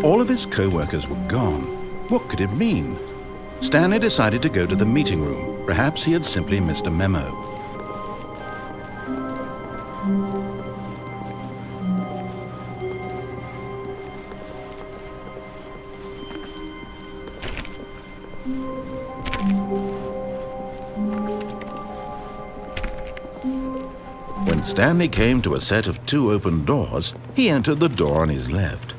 All of his co-workers were gone. What could it mean? Stanley decided to go to the meeting room. Perhaps he had simply missed a memo. When Stanley came to a set of 2 open doors, he entered the door on his left.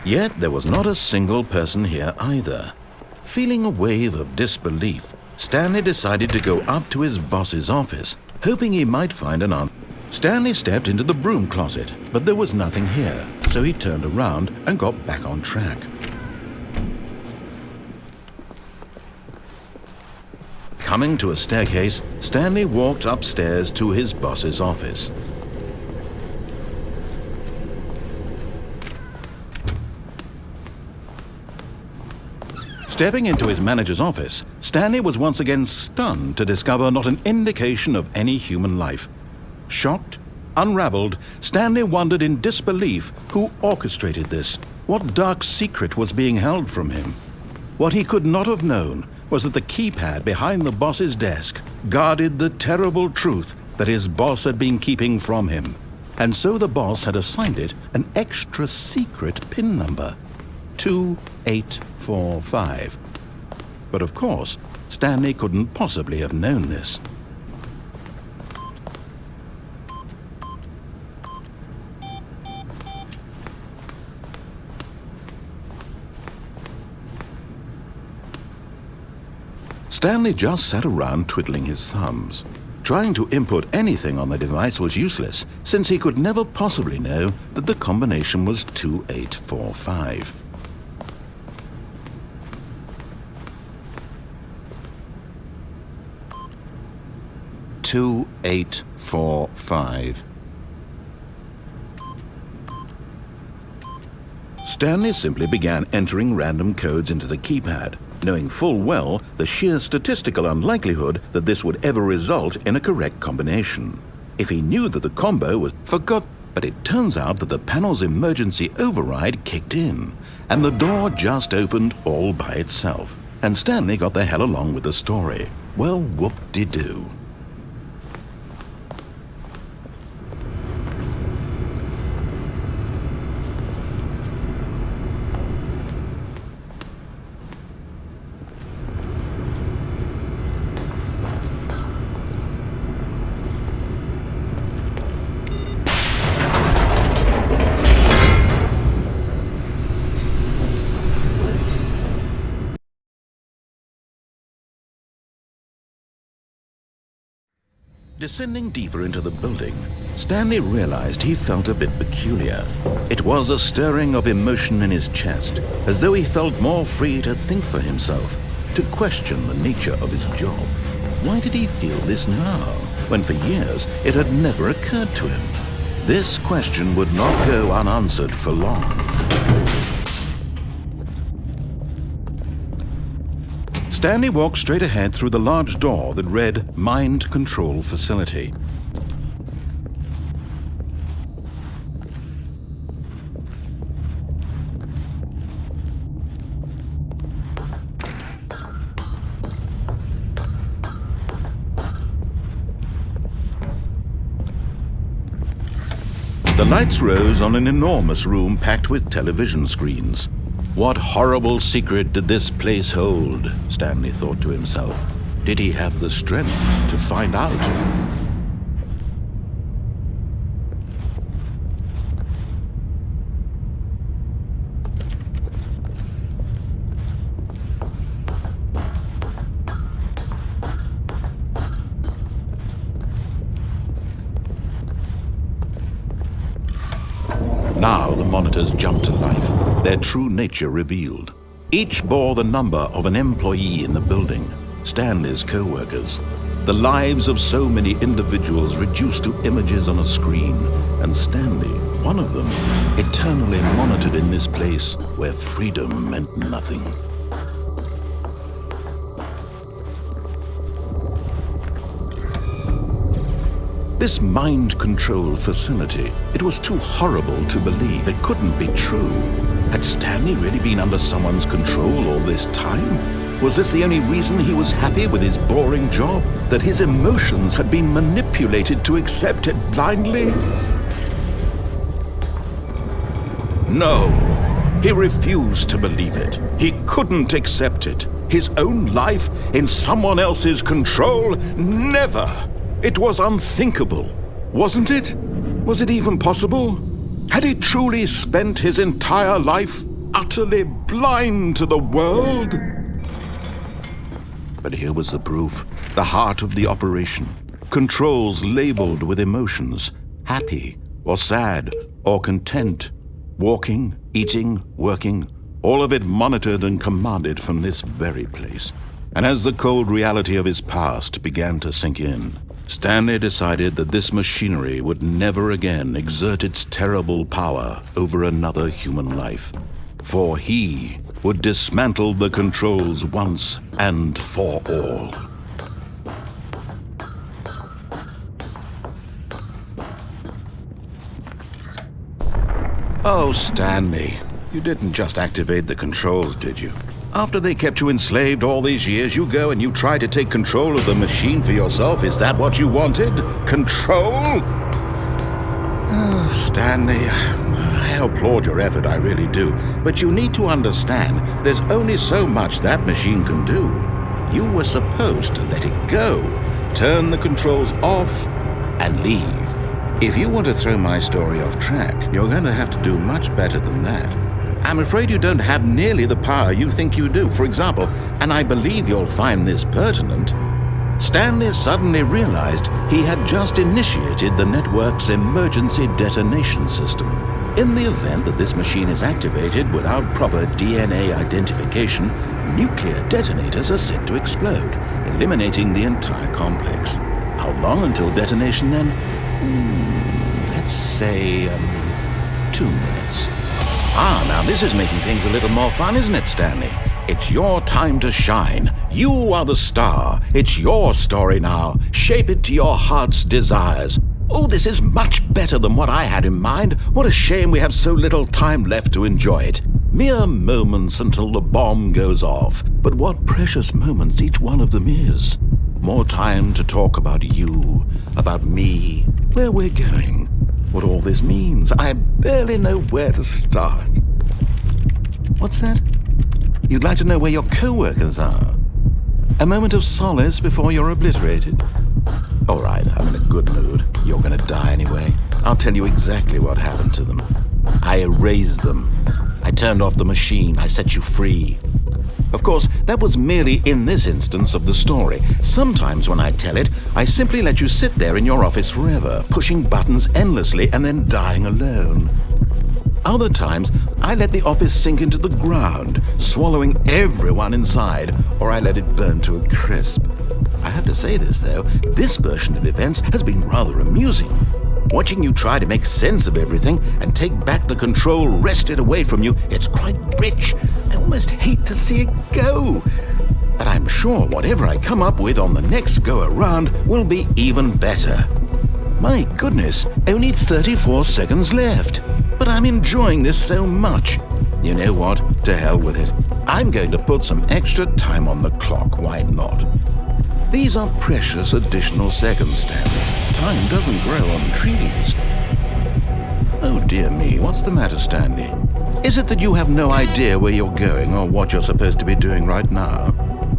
Yet there was not a single person here either. Feeling a wave of disbelief, Stanley decided to go up to his boss's office, hoping he might find an answer. Stanley stepped into the broom closet, but there was nothing here, so he turned around and got back on track. Coming to a staircase, Stanley walked upstairs to his boss's office. Stepping into his manager's office, Stanley was once again stunned to discover not an indication of any human life. Shocked, unraveled, Stanley wondered in disbelief who orchestrated this. What dark secret was being held from him? What he could not have known was that the keypad behind the boss's desk guarded the terrible truth that his boss had been keeping from him. And so the boss had assigned it an extra secret PIN number, 2845. But of course, Stanley couldn't possibly have known this. Stanley just sat around twiddling his thumbs. Trying to input anything on the device was useless, since he could never possibly know that the combination was 2845. Stanley simply began entering random codes into the keypad, knowing full well the sheer statistical unlikelihood that this would ever result in a correct combination. If he knew that the combo was forgot, but it turns out that the panel's emergency override kicked in, and the door just opened all by itself, and Stanley got the hell along with the story. Well, whoop-de-doo. Descending deeper into the building, Stanley realized he felt a bit peculiar. It was a stirring of emotion in his chest, as though he felt more free to think for himself, to question the nature of his job. Why did he feel this now, when for years it had never occurred to him? This question would not go unanswered for long. Stanley walked straight ahead through the large door that read Mind Control Facility. The lights rose on an enormous room packed with television screens. What horrible secret did this place hold? Stanley thought to himself. Did he have the strength to find out? Now the monitors jumped to life, their true nature revealed. Each bore the number of an employee in the building, Stanley's co-workers. The lives of so many individuals reduced to images on a screen, and Stanley, one of them, eternally monitored in this place where freedom meant nothing. This mind control facility, it was too horrible to believe. It couldn't be true. Had Stanley really been under someone's control all this time? Was this the only reason he was happy with his boring job? That his emotions had been manipulated to accept it blindly? No, he refused to believe it. He couldn't accept it. His own life in someone else's control? Never! It was unthinkable, wasn't it? Was it even possible? Had he truly spent his entire life utterly blind to the world? But here was the proof. The heart of the operation. Controls labeled with emotions. Happy, or sad, or content. Walking, eating, working. All of it monitored and commanded from this very place. And as the cold reality of his past began to sink in, Stanley decided that this machinery would never again exert its terrible power over another human life. For he would dismantle the controls once and for all. Oh, Stanley, you didn't just activate the controls, did you? After they kept you enslaved all these years, you go and you try to take control of the machine for yourself. Is that what you wanted? Control? Oh, Stanley, I applaud your effort, I really do. But you need to understand, there's only so much that machine can do. You were supposed to let it go, turn the controls off, and leave. If you want to throw my story off track, you're going to have to do much better than that. I'm afraid you don't have nearly the power you think you do. For example, and I believe you'll find this pertinent, Stanley suddenly realized he had just initiated the network's emergency detonation system. In the event that this machine is activated without proper DNA identification, nuclear detonators are set to explode, eliminating the entire complex. How long until detonation then? Let's say 2 minutes. Now this is making things a little more fun, isn't it, Stanley? It's your time to shine. You are the star. It's your story now. Shape it to your heart's desires. Oh, this is much better than what I had in mind. What a shame we have so little time left to enjoy it. Mere moments until the bomb goes off. But what precious moments each one of them is. More time to talk about you, about me, where we're going, what all this means. I barely know where to start. What's that? You'd like to know where your co-workers are? A moment of solace before you're obliterated? All right, I'm in a good mood. You're going to die anyway. I'll tell you exactly what happened to them. I erased them. I turned off the machine. I set you free. Of course, that was merely in this instance of the story. Sometimes when I tell it, I simply let you sit there in your office forever, pushing buttons endlessly and then dying alone. Other times, I let the office sink into the ground, swallowing everyone inside, or I let it burn to a crisp. I have to say this, though, this version of events has been rather amusing. Watching you try to make sense of everything and take back the control wrested away from you, it's quite rich. I almost hate to see it go. But I'm sure whatever I come up with on the next go-around will be even better. My goodness, only 34 seconds left. But I'm enjoying this so much. You know what? To hell with it. I'm going to put some extra time on the clock, why not? These are precious additional seconds, Stanley. Time doesn't grow on trees. Oh dear me, what's the matter, Stanley? Is it that you have no idea where you're going or what you're supposed to be doing right now?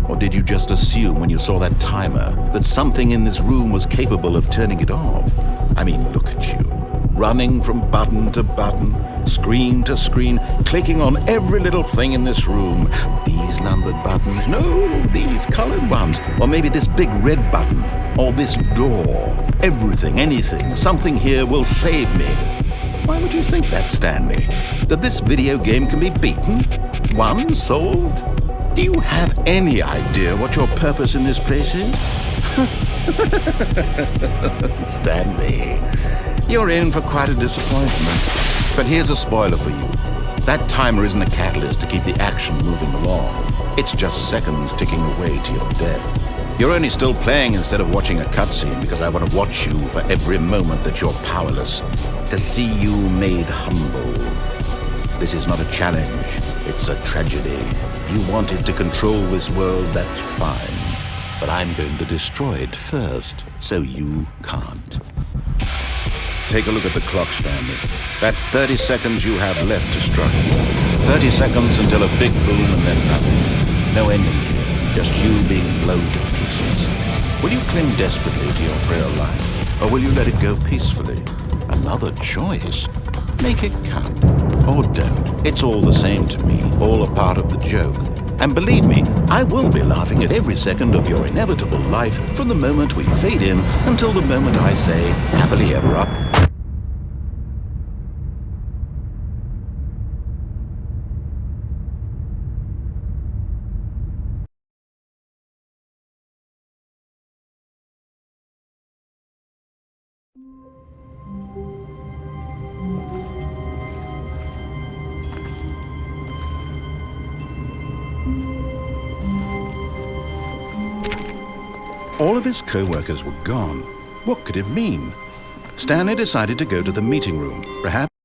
Or did you just assume when you saw that timer that something in this room was capable of turning it off? I mean, look at you. Running from button to button, screen to screen, clicking on every little thing in this room. These numbered buttons, no, these colored ones. Or maybe this big red button, or this door. Everything, anything, something here will save me. Why would you think that, Stanley? That this video game can be beaten? Won? Solved? Do you have any idea what your purpose in this place is? Stanley, you're in for quite a disappointment. But here's a spoiler for you. That timer isn't a catalyst to keep the action moving along. It's just seconds ticking away to your death. You're only still playing instead of watching a cutscene because I want to watch you for every moment that you're powerless. To see you made humble. This is not a challenge, it's a tragedy. You wanted to control this world, that's fine. But I'm going to destroy it first, so you can't. Take a look at the clock, Stanley. That's 30 seconds you have left to struggle. 30 seconds until a big boom and then nothing. No ending here, just you being blown to pieces. Will you cling desperately to your frail life, or will you let it go peacefully? Another choice. Make it count. Or don't. It's all the same to me, all a part of the joke. And believe me, I will be laughing at every second of your inevitable life from the moment we fade in until the moment I say, happily ever after. All of his co-workers were gone. What could it mean? Stanley decided to go to the meeting room. Perhaps